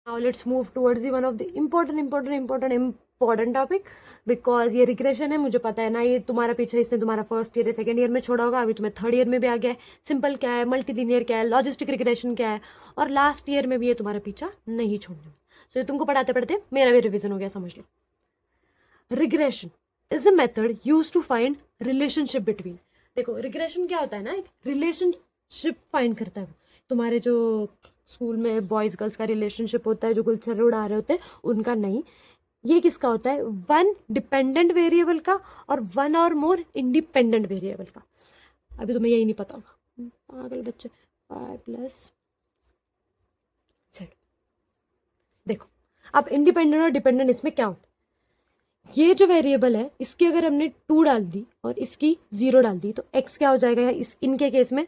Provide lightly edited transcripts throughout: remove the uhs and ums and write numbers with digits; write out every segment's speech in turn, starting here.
Now let's move towards the one of the important topic, because ये regression है, मुझे पता है ना, ये तुम्हारा पीछे इसने तुम्हारा फर्स्ट ईयर या सेकेंड ईयर में छोड़ा होगा, अभी तुम्हें थर्ड ईयर में भी आ गया है। सिंपल क्या है, मल्टी लीनियर क्या है, लॉजिस्टिक रिग्रेशन क्या है, और लास्ट ईयर में भी ये तुम्हारा पीछा नहीं छोड़ने। सो ये तुमको पढ़ाते पढ़ते मेरा भी रिविजन हो गया, समझ लो। Regression is a method use to find relationship between. देखो रिग्रेशन क्या होता है ना, एक रिलेशनशिप फाइंड करता है। तुम्हारे जो स्कूल में बॉयज गर्ल्स का रिलेशनशिप होता है, जो गुलछर्रे उड़ा रहे होते हैं उनका नहीं, ये किसका होता है, वन डिपेंडेंट वेरिएबल का और वन और मोर इंडिपेंडेंट वेरिएबल का। अभी तुम्हें यही नहीं पता होगा, पागल बच्चे। 5 + z। देखो अब इंडिपेंडेंट और डिपेंडेंट इसमें क्या होता है, ये जो वेरिएबल है इसकी अगर हमने 2 डाल दी और इसकी 0 डाल दी तो x क्या हो जाएगा, इस इनके केस में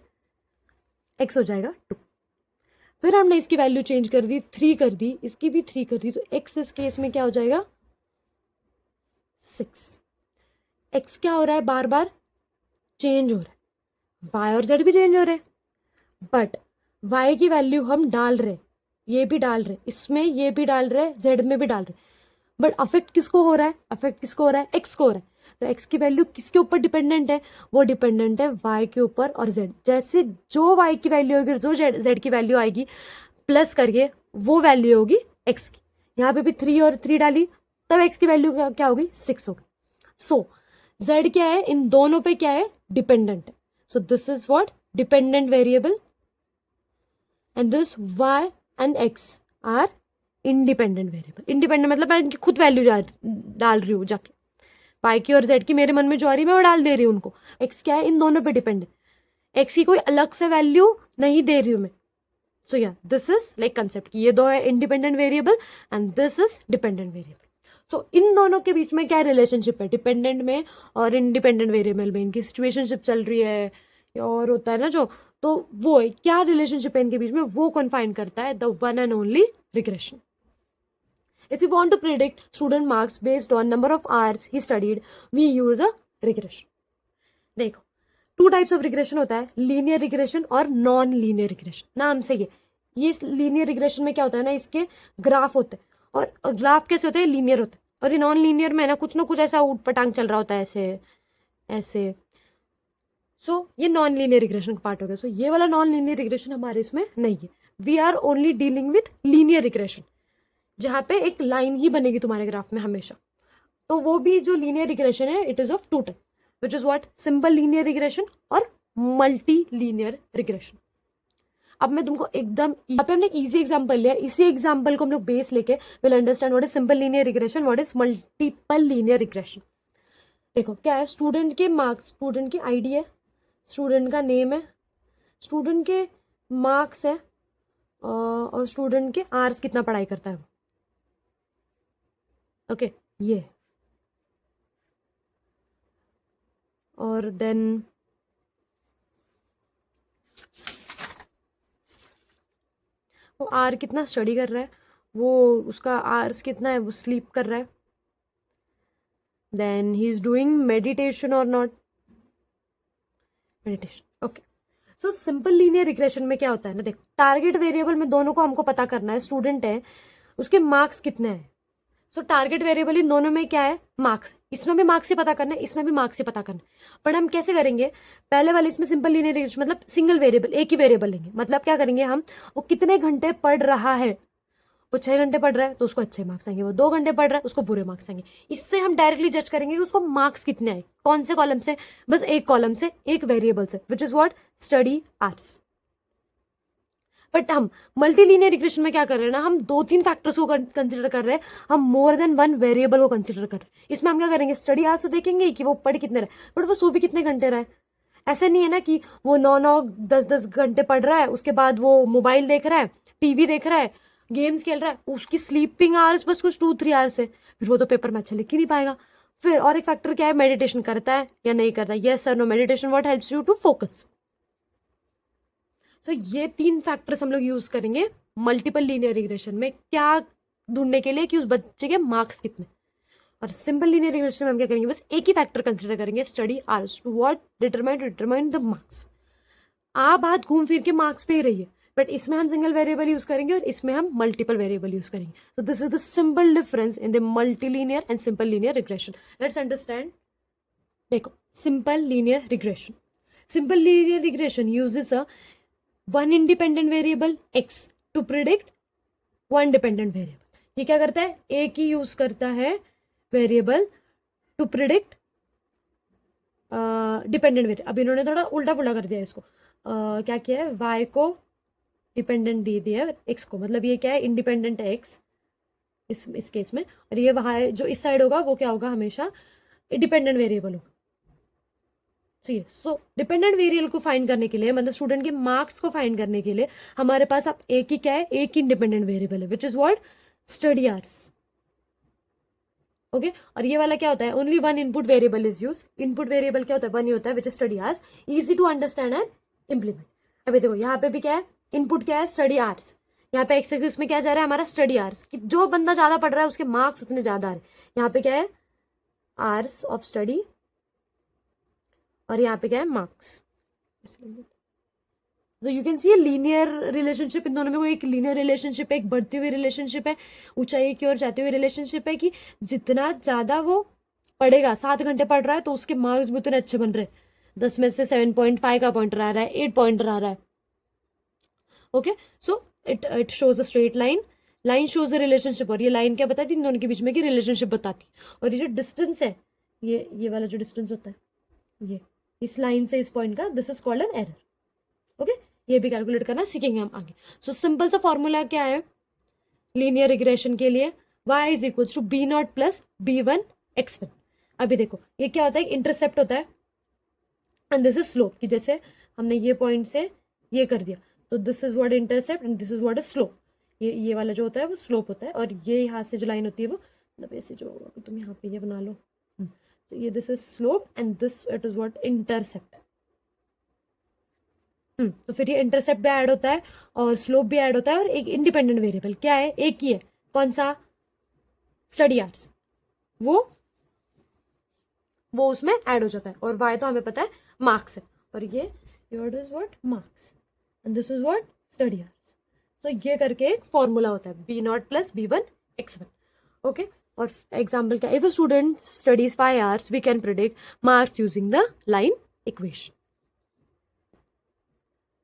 x हो जाएगा 2। फिर हमने इसकी वैल्यू चेंज कर दी, 3 कर दी, इसकी भी 3 कर दी, तो x इस केस में क्या हो जाएगा 6। x क्या हो रहा है, बार बार चेंज हो रहा है, y और z भी चेंज हो रहे हैं, बट y की वैल्यू हम डाल रहे, ये भी डाल रहे, इसमें ये भी डाल रहे, z में भी डाल रहे, बट अफेक्ट किसको हो रहा है, अफेक्ट किसको हो रहा है, x को हो रहा है। तो x की वैल्यू किसके ऊपर डिपेंडेंट है, वो डिपेंडेंट है y के ऊपर और z। जैसे जो y की वैल्यू होगी, जो z की वैल्यू आएगी प्लस करके वो वैल्यू होगी x की। यहाँ पे भी 3 और 3 डाली तब x की वैल्यू क्या होगी, 6 होगी। सो z क्या है, इन दोनों पे क्या है, डिपेंडेंट है। So this is what, dependent variable, and this y and x are independent variable. Independent मतलब मैं इनकी खुद वैल्यू डाल रही हूँ जाके, y की और z की मेरे मन में जो आ रही है मैं वो डाल दे रही हूँ उनको। x क्या है, इन दोनों पे डिपेंड है, x की कोई अलग से वैल्यू नहीं दे रही हूँ मैं। सो yeah this is like concept कि ये दो है independent variable and this is dependent variable. So इन दोनों के बीच में क्या रिलेशनशिप है, डिपेंडेंट में और इंडिपेंडेंट वेरिएबल में इनकी सिचुएशनशिप चल रही है, और होता है ना जो, तो वो है क्या रिलेशनशिप है इनके बीच में, वो कन्फाइन करता है the one and only regression. If you want to predict student marks based on number of hours he studied, we use a regression. देखो 2 टाइप्स ऑफ रिग्रेशन होता है, लीनियर रिग्रेशन और नॉन लीनियर रिग्रेशन। नाम से ये linear regression में क्या होता है ना, इसके ग्राफ होते हैं, और ग्राफ कैसे होते हैं, लीनियर होते हैं, और ये नॉन लीनियर में ना कुछ ऐसा ऊट पटांग चल रहा होता है, ऐसे ऐसे। सो ये नॉन लीनियर रिग्रेशन का पार्ट हो गया। सो ये वाला नॉन लीनियर रिग्रेशन हमारे इसमें नहीं है, we are only dealing with linear regression, जहाँ पे एक लाइन ही बनेगी तुम्हारे ग्राफ में हमेशा। तो वो भी जो लीनियर रिग्रेशन है it is of 2 type, which is what, simple linear regression और मल्टी लीनियर रिग्रेशन। अब मैं तुमको एकदम यहाँ पे हमने इजी एग्जांपल लिया, इसी एग्जांपल को हम लोग बेस लेके will understand what is simple linear regression, what is multiple linear regression. देखो क्या है, स्टूडेंट के मार्क्स, स्टूडेंट की आईडी है, स्टूडेंट का नेम है, स्टूडेंट के मार्क्स है, और स्टूडेंट के आवर्स कितना पढ़ाई करता है। ओके ये, और देन वो आर कितना स्टडी कर रहा है, वो उसका आवर्स कितना है, वो स्लीप कर रहा है, then he is doing meditation और not meditation. Okay so simple linear regression में क्या होता है ना, देखो टारगेट वेरिएबल में दोनों को हमको पता करना है, स्टूडेंट है उसके मार्क्स कितने हैं। सो टारगेट वेरिएबल इन दोनों में क्या है, मार्क्स, इसमें भी मार्क्स ही पता करना है, इसमें भी मार्क्स ही पता करना है। बट हम कैसे करेंगे, पहले वाले इसमें सिंपल लीनियर रिग्रेशन मतलब सिंगल वेरिएबल, एक ही वेरिएबल लेंगे। मतलब क्या करेंगे हम, वो कितने घंटे पढ़ रहा है, वो 6 घंटे पढ़ रहा है तो उसको अच्छे मार्क्स आएंगे, वो 2 घंटे पढ़ रहा है उसको बुरे मार्क्स आएंगे। इससे हम डायरेक्टली जज करेंगे कि उसको मार्क्स कितने आए, कौन से कॉलम से, बस एक कॉलम से, एक वेरिएबल से, विच is what, study hours. But हम मल्टी लीनियर रिग्रेशन में क्या कर रहे हैं ना, हम 2-3 फैक्टर्स को कंसिडर कर रहे हैं, हम मोर देन वन वेरिएबल को कंसिडर कर रहे हैं। इसमें हम क्या करेंगे, स्टडी आवर्स तो देखेंगे कि वो पढ़ कितने रहे, बट वो सो भी कितने घंटे रहे। ऐसा नहीं है ना कि वो 9-9 10-10 घंटे पढ़ रहा है, उसके बाद वो मोबाइल देख रहा है, टीवी देख रहा है, गेम्स खेल रहा है, उसकी स्लीपिंग आवर्स बस कुछ 2-3 आवर्स है, फिर वो तो पेपर में अच्छा लिख ही नहीं पाएगा। फिर और एक फैक्टर क्या है, मेडिटेशन करता है या नहीं करता, yes sir no meditation what helps you to focus. So ये 3 फैक्टर्स हम लोग यूज करेंगे मल्टीपल लीनियर रिग्रेशन में, क्या ढूंढने के लिए कि उस बच्चे के मार्क्स कितने। और सिंपल लीनियर रिग्रेशन में हम क्या करेंगे, बस एक ही फैक्टर कंसिडर करेंगे, study hours, to what, determine the marks. बात घूम फिर के मार्क्स पे ही रही है, बट इसमें हम सिंगल वेरिएबल यूज करेंगे और इसमें हम मल्टीपल वेरिएबल यूज करेंगे. So this is the simple difference in the multilinear and simple linear regression. Let's understand. देखो, simple linear regression. Simple linear regression uses a one independent variable x to predict one dependent variable. ये क्या करता है? एक ही use करता है variable to predict dependent variable. अब इन्होंने थोड़ा उल्टा पुल्टा कर दिया इसको. क्या किया है? y को डिपेंडेंट दे दिया है x को. मतलब ये क्या है? इंडिपेंडेंट है x इस केस में, और ये वहाँ जो इस साइड होगा वो क्या होगा? हमेशा डिपेंडेंट वेरिएबल होगा. ठीक है. सो डिपेंडेंट वेरिएबल को फाइंड करने के लिए, मतलब स्टूडेंट के मार्क्स को फाइंड करने के लिए हमारे पास अब एक ही क्या है? एक ही इंडिपेंडेंट वेरिएबल है, which is what? Study hours. Okay. और ये वाला क्या होता है? Only one input variable is use. Input variable क्या होता है? वन ही होता है, which is study hours. Easy to understand and implement. अभी देखो यहाँ पे भी क्या है? इनपुट क्या है? Study hours. यहाँ पे एक्स एक्सिस में क्या जा रहा है? हमारा स्टडी आवर्स. कि जो बंदा ज्यादा पढ़ रहा है उसके मार्क्स उतने ज्यादा आ रहे हैं. यहाँ पे क्या है? आवर्स ऑफ स्टडी, और यहाँ पे क्या है? मार्क्स. तो you can see a linear relationship in दोनों में. कोई एक लीनियर रिलेशनशिप है, एक बढ़ती हुई रिलेशनशिप है, ऊंचाई की ओर जाती हुई रिलेशनशिप है, कि जितना ज्यादा वो पढ़ेगा, 7 घंटे पढ़ रहा है तो उसके मार्क्स भी उतने अच्छे बन रहे हैं. 10 में से 7.5 का पॉइंटर आ रहा है, 8 पॉइंटर आ रहा है. Okay. So it shows a straight line. Line shows a relationship, और ये लाइन क्या बताती है? इन दोनों के बीच में की रिलेशनशिप बताती है. और ये जो डिस्टेंस है, ये वाला जो डिस्टेंस होता है, ये इस लाइन से इस पॉइंट का, this is called an error. Okay. ये भी कैलकुलेट करना सीखेंगे हम आगे. सो सिंपल सा फॉर्मूला क्या है लीनियर रिग्रेशन के लिए? y is equals to b naught plus b1 x1. अभी देखो ये क्या होता है? इंटरसेप्ट होता है एंड दिस इज स्लोप. कि जैसे हमने ये पॉइंट से ये कर दिया, तो this is what intercept and this is what is slope. ये वाला जो होता है वो स्लोप होता है, और ये यहाँ से जो लाइन होती है वो, मतलब ऐसे जो तुम यहाँ पे ये बना लो, तो ये this is slope and this it is what? Intercept. तो फिर ये इंटरसेप्ट भी ऐड होता है और स्लोप भी ऐड होता है, और एक इंडिपेंडेंट वेरिएबल क्या है? एक ही है. कौन सा? Study hours. वो उसमें ऐड हो जाता है. और y तो हमें पता है मार्क्स है, और ये your is what? Marks, and this is what? Study hours. तो ये करके एक फॉर्मूला होता है b naught plus b1 x1. Okay. और एग्जाम्पल क्या? If a student studies 5 hours we can predict marks using the line equation.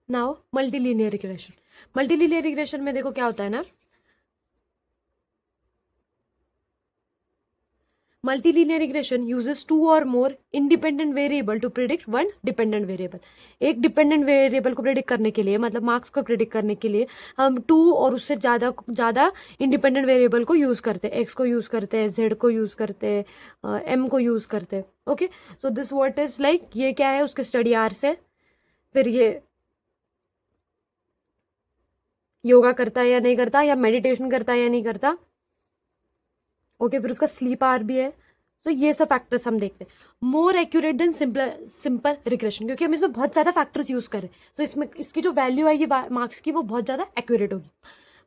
Now multilinear regression. Multilinear regression में देखो क्या होता है ना, मल्टीलीनियर रिग्रेशन यूजेस 2 और more independent variable to predict one dependent variable. एक डिपेंडेंट वेरिएबल को प्रिडिक्ट करने के लिए, मतलब मार्क्स को प्रिडिक्ट करने के लिए, हम 2 और उससे ज़्यादा इंडिपेंडेंट वेरिएबल को यूज़ करते हैं. एक्स को यूज़ करते हैं, जेड को यूज़ करते हैं, एम को यूज़ करते हैं. Okay. So this what is like, ये क्या है? उसके स्टडी आवर्स है. फिर ये योगा करता है या नहीं करता, या मेडिटेशन करता है या नहीं करता. ओके. फिर उसका स्लीप आवर भी है. तो ये सब फैक्टर्स हम देखते हैं. More accurate then simple regression, क्योंकि हम इसमें बहुत ज़्यादा फैक्टर्स यूज़ करें, तो इसमें इसकी जो वैल्यू आएगी मार्क्स की वो बहुत ज़्यादा एक्यूरेट होगी.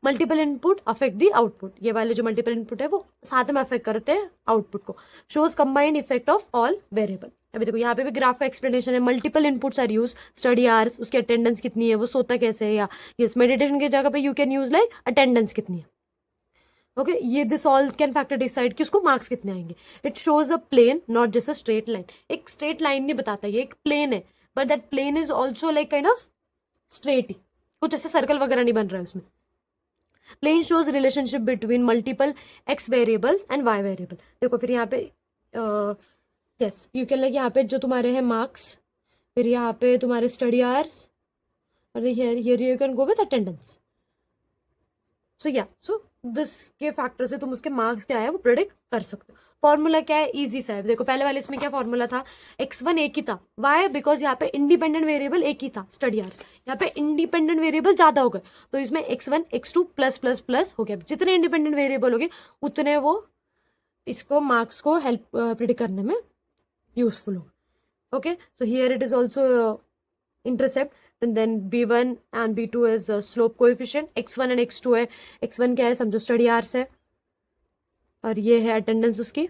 Multiple input affect the output. ये वाले जो मल्टीपल इनपुट है वो साथ में अफेक्ट करते हैं आउटपुट को. Shows combined effect of all variable. अभी देखो यहाँ पे भी ग्राफ का एक्सप्लेनेशन है. Multiple inputs are use. Study hours, उसकी अटेंडेंस कितनी है, वो सोता कैसे है, या यस मेडिटेशन की जगह पे you can use like attendance कितनी है. ओके. ये this all can factor decide कि उसको मार्क्स कितने आएंगे. It shows a plane not just a straight line. एक स्ट्रेट लाइन नहीं बताता, ये एक प्लेन है, but that plane is also like kind of straight ही, कुछ ऐसे सर्कल वगैरह नहीं बन रहा है उसमें. Plane shows relationship between multiple X variable and Y variable. देखो फिर यहाँ पे यस यू कैन लाइक, यहाँ पे जो तुम्हारे हैं मार्क्स, फिर यहाँ पे तुम्हारे स्टडी आवर्स, और here you can go with attendance. So yeah so this के फैक्टर से तुम उसके मार्क्स क्या है वो प्रेडिक्ट कर सकते हो. फॉर्मूला क्या है? इजी सा है. देखो पहले वाले इसमें क्या फॉर्मूला था? x1 एक ही था. वाई? बिकॉज यहाँ पे इंडिपेंडेंट वेरिएबल एक ही था, स्टडी आवर्स. यहाँ पे इंडिपेंडेंट वेरिएबल ज्यादा हो गए, तो इसमें x1 x2 plus plus plus हो गया. जितने इंडिपेंडेंट वेरिएबल हो गए उतने वो इसको मार्क्स को हेल्प प्रिडिक्ट करने में यूजफुल हो. Okay. So here it is also intercept, and then b1 and b2 is slope coefficient. x1 and x2 है. x1 क्या है? समझो स्टडी आवर्स है, और ये है अटेंडेंस उसकी.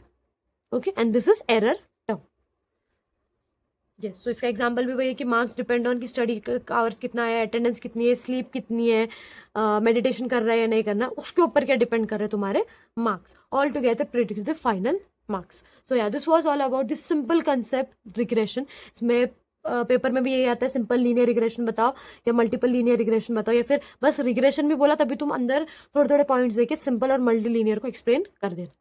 Okay. And this is error term. Yes, so इसका एग्जांपल भी वही है कि मार्क्स डिपेंड ऑन कि स्टडी आवर्स कितना है, अटेंडेंस कितनी है, स्लीप कितनी है, मेडिटेशन कर रहा है या नहीं करना, उसके ऊपर क्या डिपेंड कर रहे हैं तुम्हारे marks, all together predicts the final marks. So yeah this was all about this simple concept regression. इसमें पेपर में भी यही आता है, सिंपल लीनियर रिग्रेशन बताओ या मल्टीपल लीनियर रिग्रेशन बताओ, या फिर बस रिग्रेशन भी बोला तभी तुम अंदर थोड़े थोड़े पॉइंट्स देके सिंपल और मल्टी लीनियर को एक्सप्लेन कर देना.